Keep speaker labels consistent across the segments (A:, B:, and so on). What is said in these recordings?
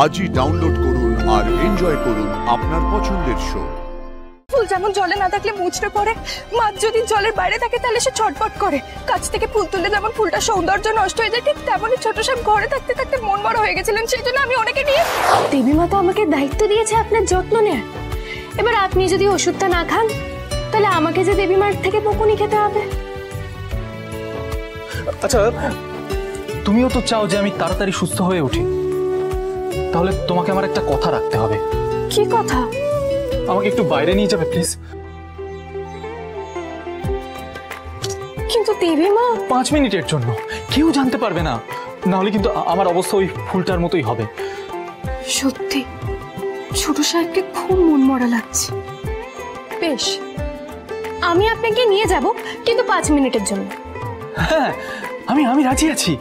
A: আজই ডাউনলোড করুন আর এনজয় করুন আপনার পছন্দের শো।
B: ফুল যেমন জলে না থাকলে মুচড়ে পড়ে, মাছ যদি জলের বাইরে থাকে তাহলে সে ছটফট করে। কাছ থেকে ফুল তুলে যেমন ফুলটা সৌন্দর্য নষ্ট হয়ে যায়, ঠিক তেমনই ছোট সাহেব ঘরে থাকতে থাকতে মন বড় হয়ে গেছিলেন, সেই জন্য আমি ওনাকে নিয়ে।
C: দেবী মা তো আমাকে দায়িত্ব দিয়েছে আপনার যত্ন নেয়ার। এবার আপনি যদি ওষুধটা না খান তাহলে আমাকে যে দেবী মার থেকে বকুনি খেতে হবে।
D: আচ্ছা, তুমিও তো চাও যে আমি তাড়াতাড়ি সুস্থ হয়ে উঠি, তাহলে তোমাকে আমার একটা কথা রাখতে হবে।
C: কি কথা?
D: আমাকে একটু বাইরে নিয়ে যাবে প্লিজ?
C: কিন্তু দেবী মা,
D: 5 মিনিটের জন্য, কেউ জানতে পারবে না, না হলে কিন্তু আমার অবস্থা ওই ফুলটার মতোই হবে।
C: সত্যি ছোট সাহেবকে খুব মনমরা লাগছে। বেশ, আমি আপনাকে নিয়ে যাব, কিন্তু 5 মিনিটের জন্য।
D: হ্যাঁ, আমি রাজি আছি।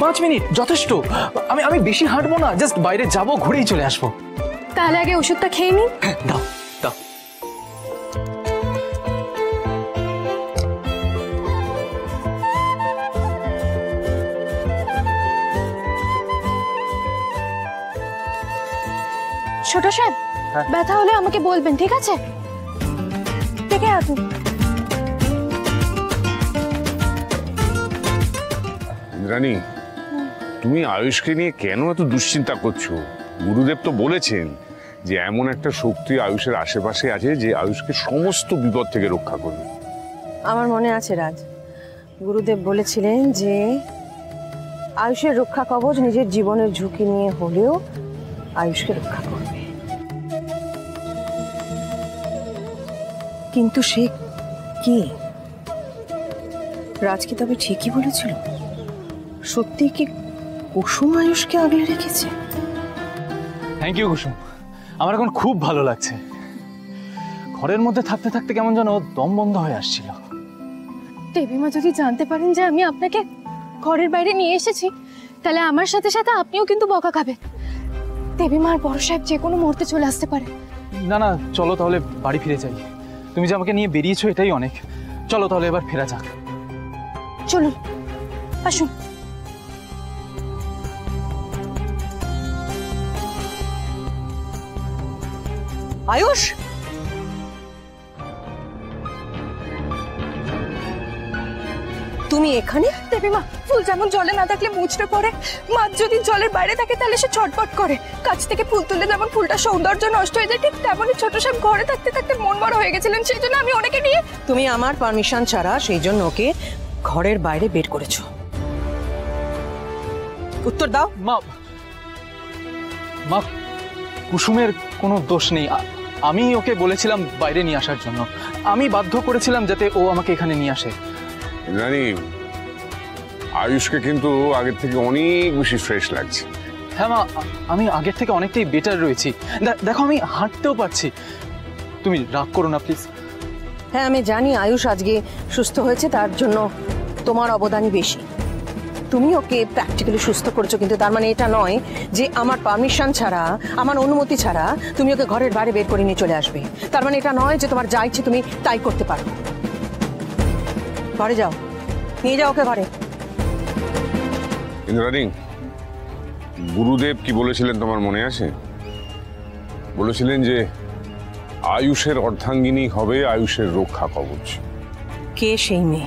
D: 5 মিনিট যথেষ্ট। আমি বেশি হাঁটবো না, জাস্ট বাইরে যাব, ঘুরেই চলে আসবো।
C: তাহলে আগে ওষুধটা খেয়ে নিন।
D: দাও দাও।
C: ছোট সাহেব, ব্যথা হলে আমাকে বলবেন, ঠিক আছে? দেখে আসুন।
E: ইন্দ্রাণী, তুমি আয়ুষকে নিয়ে কেন এত দুশ্চিন্তা করছো? গুরুদেব তো বলেছেন যে এমন একটা শক্তি আয়ুষের আশেপাশে আছে যে আয়ুষকে সমস্ত বিপদ থেকে রক্ষা করবে।
F: আমার মনে আছে রাজ, গুরুদেব বলেছিলেন যে আয়ুষের রক্ষা কবচ নিজের জীবনের ঝুঁকি নিয়ে হলেও আয়ুষকে রক্ষা করবে। কিন্তু সে কি? রাজ কি তবে ঠিকই বলেছিল? সত্যি কি কুসুম আয়ুষকে আগলে রেখেছে?
D: থ্যাংক ইউ কুসুম, আমার এখন খুব ভালো লাগছে। ঘরের মধ্যে থাকতে থাকতে কেমন যেন দম বন্ধ হয়ে আসছিল।
C: দেবী মা যদি জানতে পারেন যে আমি আপনাকে ঘরের বাইরে নিয়ে এসেছি, তাহলে আমার সাথে সাথে আপনিও কিন্তু বকা খাবেন। দেবী মার বড় সাহেব যে কোনো মুহূর্তে চলে আসতে পারে।
D: না না, চলো তাহলে বাড়ি ফিরে যাই। তুমি যে আমাকে নিয়ে বেরিয়েছো এটাই অনেক। চলো তাহলে এবার ফেরা যাক।
C: চলুন, আসুন।
F: আয়ুষ, তুমি এখানে?
B: দেবী মা, ফুল যেমন জলে না থাকলে মুচড়ে পড়ে, মাছ যদি জলের বাইরে থাকে তাহলে সে ছটফট করে। কাছ থেকে ফুল তুলে যেমন ফুলটা সৌন্দর্য নষ্ট হয়ে যায়, ঠিক তেমনই ছোট সাহেব ঘরে থাকতে থাকতে মন বড় হয়ে গেছিলেন, সেই জন্য আমি ওনাকে নিয়ে।
F: তুমি আমার পারমিশন ছাড়া সেই জন্য ওকে ঘরের বাইরে বের করেছো? উত্তর দাও।
D: মা, মা, কুসুমের কোনো দোষ নেই। আমি ওকে বলেছিলাম বাইরে নিয়ে আসার জন্য। আমি বাধ্য করেছিলাম যাতে ও আমাকে এখানে নিয়ে আসে।
E: ইন্দ্রাণী, আয়ুষকে কিন্তু আগের থেকে অনেক বেশি ফ্রেশ লাগছে।
D: হ্যাঁ মা, আমি আগের থেকে অনেকটাই বেটার রয়েছি। দেখো, আমি হাঁটতেও পারছি। তুমি রাগ করো না প্লিজ।
F: হ্যাঁ, আমি জানি আয়ুষ আজকে সুস্থ হয়েছে, তার জন্য তোমার অবদানই বেশি। তুমি ওকে প্র্যাকটিক্যালি সুস্থ করেছো, কিন্তু তার মানে এটা নয় যে আমার পারমিশন ছাড়া, আমার অনুমতি ছাড়া তুমি ওকে ঘরের বাইরে বের করে নিয়ে চলে আসবে। তার মানে এটা নয় যে তোমার যা ইচ্ছে তুমি তাই করতে পারো। ঘরে যাও, নিয়ে যাও ওকে ঘরে।
E: ইন্দ্রাণী, গুরুদেব কি বলেছিলেন তোমার মনে আছে? বলেছিলেন যে আয়ুষের অর্ধাঙ্গিনী হবে আয়ুষের রক্ষা কবচ।
F: কে সেই মেয়ে?